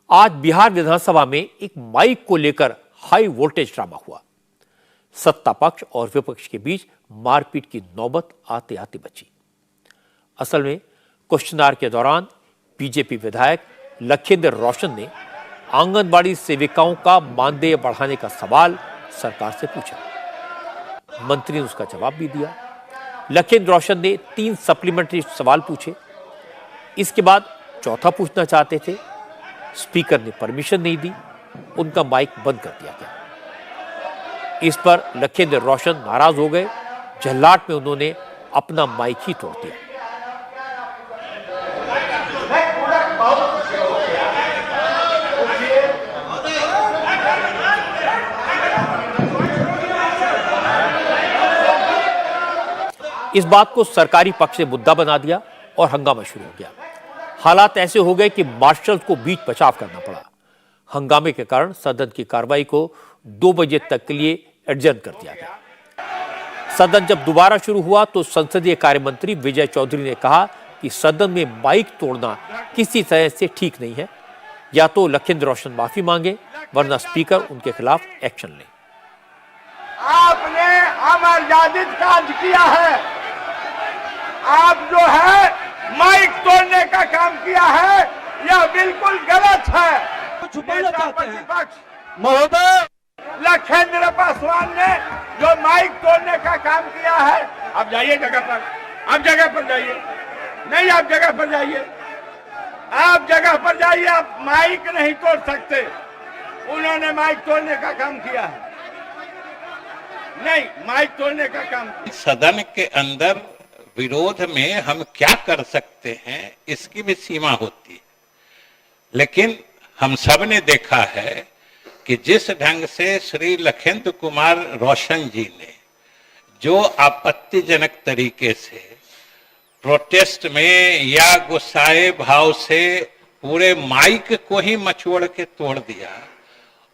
आज बिहार विधानसभा में एक माइक को लेकर हाई वोल्टेज ड्रामा हुआ। सत्ता पक्ष और विपक्ष के बीच मारपीट की नौबत आते आते बची। असल में क्वेश्चन आवर के दौरान बीजेपी विधायक लखेंद्र रोशन ने आंगनबाड़ी सेविकाओं का मानदेय बढ़ाने का सवाल सरकार से पूछा। मंत्री ने उसका जवाब भी दिया। लखेंद्र रोशन ने 3 सप्लीमेंट्री सवाल पूछे। इसके बाद चौथा पूछना चाहते थे, स्पीकर ने परमिशन नहीं दी, उनका माइक बंद कर दिया गया। इस पर लखेंद्र रोशन नाराज हो गए। झल्लाट में उन्होंने अपना माइक ही तोड़ दिया। इस बात को सरकारी पक्ष से मुद्दा बना दिया और हंगामा शुरू हो गया। हालात ऐसे हो गए कि मार्शल्स को बीच बचाव करना पड़ा। हंगामे के कारण सदन की कार्रवाई को 2 बजे तक के लिए एडजर्न कर दिया गया। सदन जब दोबारा शुरू हुआ तो संसदीय कार्य मंत्री विजय चौधरी ने कहा कि सदन में माइक तोड़ना किसी तरह से ठीक नहीं है। या तो लखेंद्र रोशन माफी मांगे, वरना स्पीकर उनके खिलाफ एक्शन ले। आपने अमर्यादित कांड किया है। आप जो है माइक तोड़ने का काम किया है, यह बिल्कुल गलत है। छुपाना चाहते हैं महोदय। लखेंद्र पासवान ने जो माइक तोड़ने का काम किया है, आप जाइए जगह पर, आप जगह पर जाइए। नहीं, आप जगह पर जाइए, आप जगह पर जाइए। आप माइक नहीं तोड़ सकते। उन्होंने माइक तोड़ने का काम किया है। नहीं, माइक तोड़ने का काम। सदन के अंदर विरोध में हम क्या कर सकते हैं, इसकी भी सीमा होती है। लेकिन हम सब ने देखा है कि जिस ढंग से श्री लखेंद्र कुमार रोशन जी ने जो आपत्तिजनक तरीके से प्रोटेस्ट में या गुस्साए भाव से पूरे माइक को ही मचोड़ के तोड़ दिया,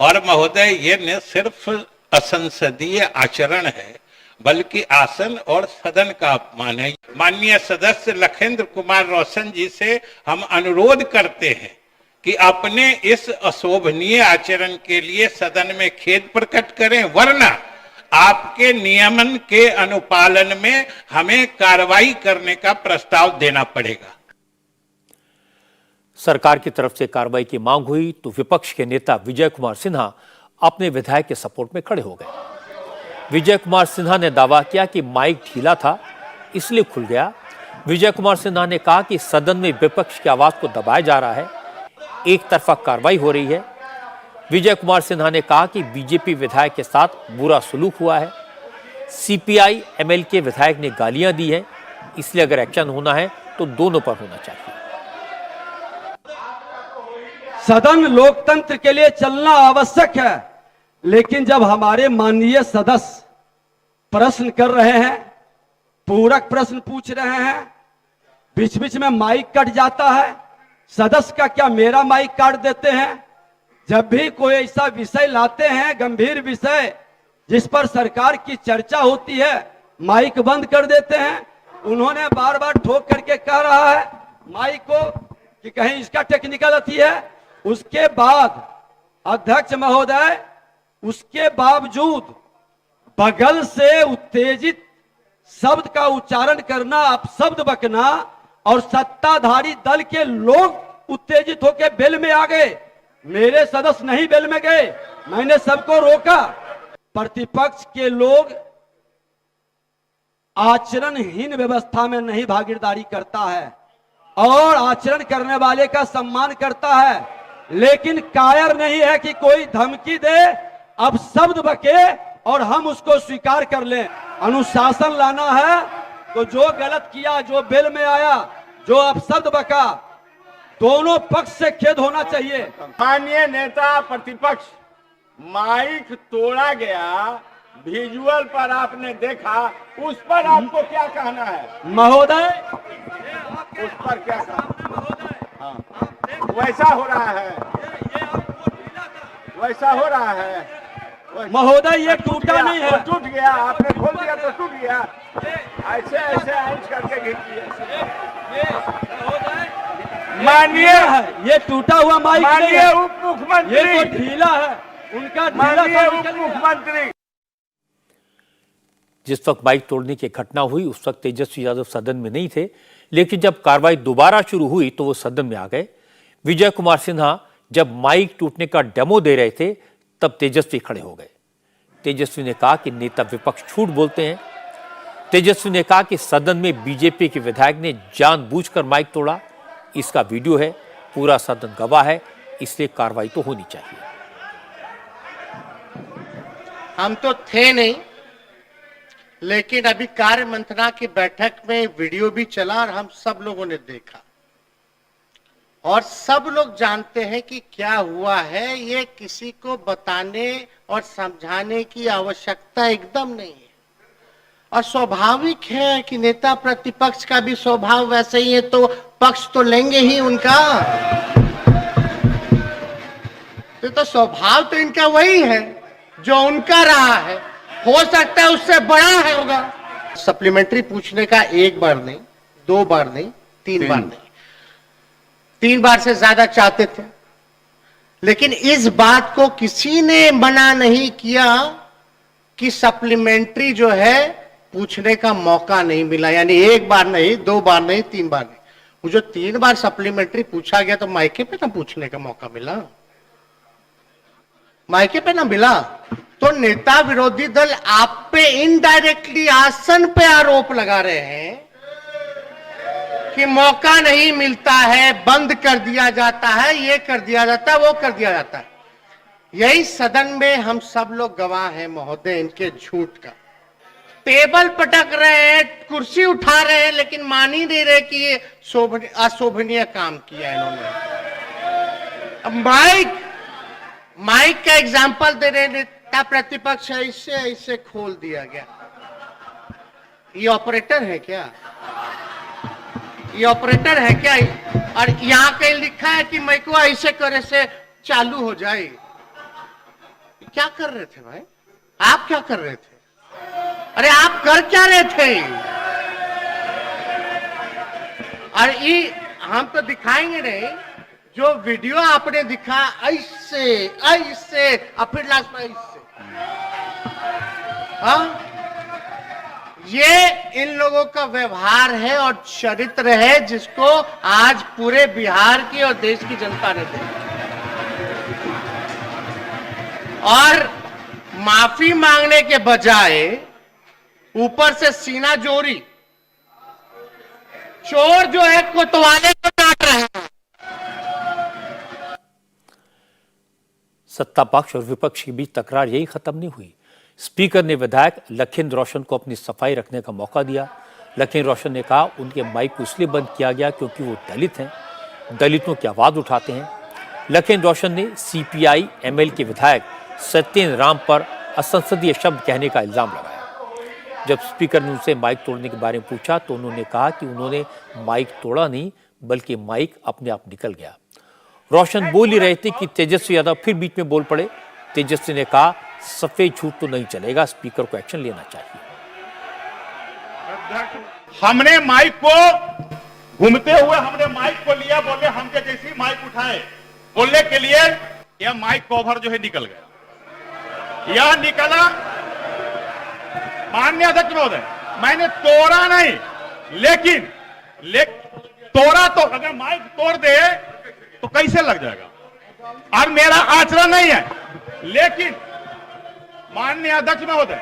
और महोदय ये न सिर्फ असंसदीय आचरण है बल्कि आसन और सदन का अपमान है। माननीय सदस्य लखेंद्र कुमार रोशन जी से हम अनुरोध करते हैं कि अपने इस अशोभनीय आचरण के लिए सदन में खेद प्रकट करें, वरना आपके नियमन के अनुपालन में हमें कार्रवाई करने का प्रस्ताव देना पड़ेगा। सरकार की तरफ से कार्रवाई की मांग हुई तो विपक्ष के नेता विजय कुमार सिन्हा अपने विधायक के सपोर्ट में खड़े हो गए। विजय कुमार सिन्हा ने दावा किया कि माइक ढीला था, इसलिए खुल गया। विजय कुमार सिन्हा ने कहा कि सदन में विपक्ष की आवाज को दबाया जा रहा है, एक तरफा कार्रवाई हो रही है। विजय कुमार सिन्हा ने कहा कि बीजेपी विधायक के साथ बुरा सलूक हुआ है। सीपीआई एमएल के विधायक ने गालियां दी हैं, इसलिए अगर एक्शन होना है तो दोनों पर होना चाहिए। सदन लोकतंत्र के लिए चलना आवश्यक है, लेकिन जब हमारे माननीय सदस्य प्रश्न कर रहे हैं, पूरक प्रश्न पूछ रहे हैं, बीच बीच में माइक कट जाता है। सदस्य का क्या मेरा माइक काट देते हैं? जब भी कोई ऐसा विषय लाते हैं, गंभीर विषय जिस पर सरकार की चर्चा होती है, माइक बंद कर देते हैं। उन्होंने बार बार ठोक करके कह रहा है माइक को कि कहीं इसका टेक्निकल अथी है। उसके बाद अध्यक्ष महोदय, उसके बावजूद बगल से उत्तेजित शब्द का उच्चारण करना, अपशब्द बकना, और सत्ताधारी दल के लोग उत्तेजित होकर बेल में आ गए। मेरे सदस्य नहीं बेल में गए, मैंने सबको रोका। प्रतिपक्ष के लोग आचरणहीन व्यवस्था में नहीं भागीदारी करता है और आचरण करने वाले का सम्मान करता है, लेकिन कायर नहीं है कि कोई धमकी दे, अब शब्द बके और हम उसको स्वीकार कर लें। अनुशासन लाना है तो जो गलत किया, जो बेल में आया, जो अपशब्द बका, दोनों पक्ष से खेद होना चाहिए। माननीय नेता प्रतिपक्ष, माइक तोड़ा गया, विजुअल पर आपने देखा, उस पर आपको क्या कहना है महोदय? उस पर क्या कहना? हाँ, वैसा हो रहा है, वैसा हो रहा है महोदय। ये टूटा नहीं है, टूट गया। आपने खोल दिया तो टूट गया। ऐसे ऐसे आउच करके घिस दिया। माननीय ये टूटा हुआ माइक नहीं माननीय है, उप मुख्यमंत्री, ये तो ढीला है, उनका ढीला माननीय सा उप निकल गया। मुख्यमंत्री। जिस वक्त माइक तोड़ने की घटना हुई उस वक्त तेजस्वी यादव सदन में नहीं थे, लेकिन जब कार्रवाई दोबारा शुरू हुई तो वो सदन में आ गए। विजय कुमार सिन्हा जब माइक टूटने का डेमो दे रहे थे तब तेजस्वी खड़े हो गए। तेजस्वी ने कहा कि नेता विपक्ष झूठ बोलते हैं। तेजस्वी ने कहा कि सदन में बीजेपी के विधायक ने जानबूझकर माइक तोड़ा, इसका वीडियो है, पूरा सदन गवाह है, इसलिए कार्रवाई तो होनी चाहिए। हम तो थे नहीं, लेकिन अभी कार्य मंत्रणा की बैठक में वीडियो भी चला और हम सब लोगों ने देखा और सब लोग जानते हैं कि क्या हुआ है। ये किसी को बताने और समझाने की आवश्यकता एकदम नहीं है और स्वाभाविक है कि नेता प्रतिपक्ष का भी स्वभाव वैसे ही है, तो पक्ष तो लेंगे ही उनका। तो स्वभाव तो इनका वही है जो उनका रहा है, हो सकता है उससे बड़ा है होगा। सप्लीमेंट्री पूछने का एक बार नहीं, दो बार नहीं, तीन बार नहीं, 3 बार से ज्यादा चाहते थे, लेकिन इस बात को किसी ने मना नहीं किया कि सप्लीमेंट्री जो है पूछने का मौका नहीं मिला। यानी एक बार नहीं, 2 बार नहीं, 3 बार नहीं, वो जो 3 बार सप्लीमेंट्री पूछा गया तो मायके पे ना पूछने का मौका मिला, मायके पे ना मिला। तो नेता विरोधी दल आप पे इनडायरेक्टली आसन पे आरोप लगा रहे हैं कि मौका नहीं मिलता है, बंद कर दिया जाता है, ये कर दिया जाता है, वो कर दिया जाता है। यही सदन में हम सब लोग गवाह हैं महोदय इनके झूठ का। टेबल पटक रहे हैं, कुर्सी उठा रहे हैं, लेकिन मान ही नहीं रहे कि ये अशोभनीय काम किया इन्होंने। अब माइक का एग्जाम्पल दे रहे, नेता प्रतिपक्ष ऐसे ऐसे खोल दिया गया। ये ऑपरेटर है क्या? ये ऑपरेटर है क्या? और यहां कहीं लिखा है कि मैं को ऐसे करे से चालू हो जाए। क्या कर रहे थे भाई? आप क्या कर रहे थे? अरे आप कर क्या रहे थे? और ये हम तो दिखाएंगे नहीं, जो वीडियो आपने दिखा ऐसे ऐसे और फिर लास्ट में ऐसे, हाँ, ये इन लोगों का व्यवहार है और चरित्र है जिसको आज पूरे बिहार की और देश की जनता ने देखा। और माफी मांगने के बजाय ऊपर से सीना जोरी, चोर जो है कोतवाले को डांट रहे हैं। सत्ता पक्ष और विपक्ष के बीच तकरार यही खत्म नहीं हुई। स्पीकर ने विधायक लखीन्द्र रोशन को अपनी सफाई रखने का मौका दिया। लखीन्द्र रोशन ने कहा उनके माइक को इसलिए बंद किया गया क्योंकि वो दलित हैं, दलितों की आवाज उठाते हैं। लखीन्द्र रोशन ने सीपीआई एमएल के विधायक सत्येंद्र राम पर असंसदीय शब्द कहने का इल्जाम लगाया। जब स्पीकर ने उनसे माइक तोड़ने के बारे में पूछा तो उन्होंने कहा कि उन्होंने माइक तोड़ा नहीं, बल्कि माइक अपने आप निकल गया। रोशन बोल ही रहे थे कि तेजस्वी यादव फिर बीच में बोल पड़े। तेजस्वी ने कहा सफेद झूठ तो नहीं चलेगा, स्पीकर को एक्शन लेना चाहिए। हमने माइक को घूमते हुए हमने माइक को लिया, बोले हमके जैसी माइक उठाए बोलने के लिए, यह माइक कवर जो है निकल गया। यह निकला, माननीय अध्यक्ष महोदय, मैंने तोड़ा नहीं, लेकिन तोड़ा तो अगर माइक तोड़ दे तो कैसे लग जाएगा, और मेरा आचरण नहीं है। लेकिन माननीय अध्यक्ष महोदय,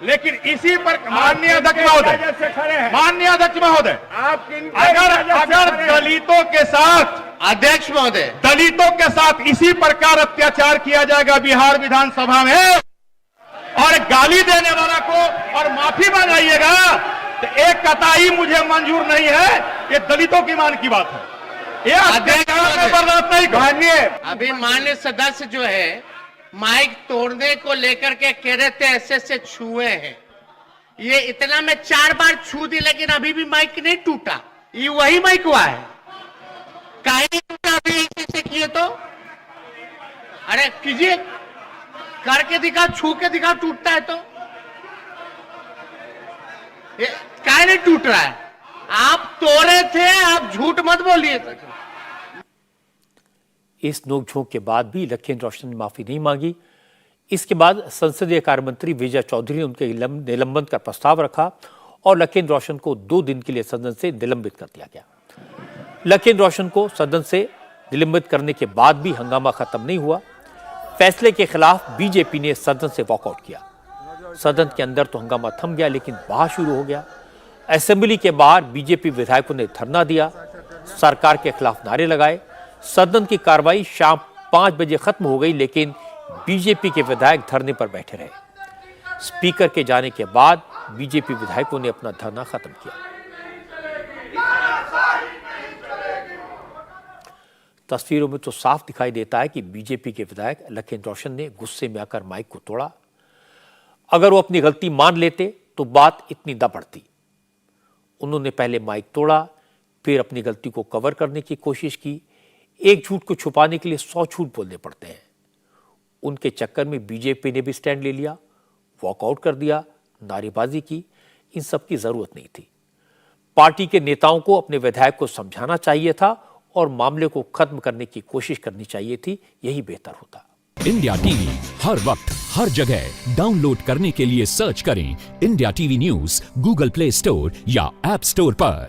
लेकिन इसी पर माननीय अध्यक्ष महोदय, माननीय अध्यक्ष महोदय, अगर दलितों के साथ, अध्यक्ष महोदय, दलितों के साथ इसी प्रकार अत्याचार किया जाएगा बिहार विधानसभा में, और गाली देने वाला को और माफी मांगाइएगा, तो एक कतई मुझे मंजूर नहीं है। ये दलितों की मान की बात है, ये बर्दाश्त नहीं मानिए। अभी मान्य सदस्य जो है माइक तोड़ने को लेकर के कह रहे थे ऐसे से छुए हैं। ये इतना में 4 बार छू दी, लेकिन अभी भी माइक नहीं टूटा। ये वही माइक हुआ है, काहे नहीं टूटा अभी ऐसे किए तो? अरे कीजिए, करके दिखा, छू के दिखा, टूटता है तो? काहे नहीं टूट रहा है? आप तोड़े थे, आप झूठ मत बोलिए। इस नोकझोंक के बाद भी लखेन रोशन ने माफी नहीं मांगी। इसके बाद संसदीय कार्य मंत्री विजय चौधरी ने उनके निलंबन का प्रस्ताव रखा और लखेन रोशन को 2 दिन के लिए सदन से निलंबित कर दिया गया। लखेन रोशन को सदन से निलंबित करने के बाद भी हंगामा खत्म नहीं हुआ। फैसले के खिलाफ बीजेपी ने सदन से वॉकआउट किया। सदन के अंदर तो हंगामा थम गया, लेकिन बाहर शुरू हो गया। असेंबली के बाहर बीजेपी विधायकों ने धरना दिया, सरकार के खिलाफ नारे लगाए। सदन की कार्रवाई शाम 5 बजे खत्म हो गई, लेकिन बीजेपी के विधायक धरने पर बैठे रहे। स्पीकर के जाने के बाद बीजेपी विधायकों ने अपना धरना खत्म किया। तस्वीरों में तो साफ दिखाई देता है कि बीजेपी के विधायक लखेन रोशन ने गुस्से में आकर माइक को तोड़ा। अगर वो अपनी गलती मान लेते तो बात इतनी न बढ़ती। उन्होंने पहले माइक तोड़ा, फिर अपनी गलती को कवर करने की कोशिश की। एक झूठ को छुपाने के लिए 100 झूठ बोलने पड़ते हैं। उनके चक्कर में बीजेपी ने भी स्टैंड ले लिया, वॉकआउट कर दिया, नारेबाजी की। इन सब की जरूरत नहीं थी। पार्टी के नेताओं को अपने विधायक को समझाना चाहिए था और मामले को खत्म करने की कोशिश करनी चाहिए थी। यही बेहतर होता। इंडिया टीवी हर वक्त हर जगह डाउनलोड करने के लिए सर्च करें India TV news Google play store या ऐप स्टोर पर।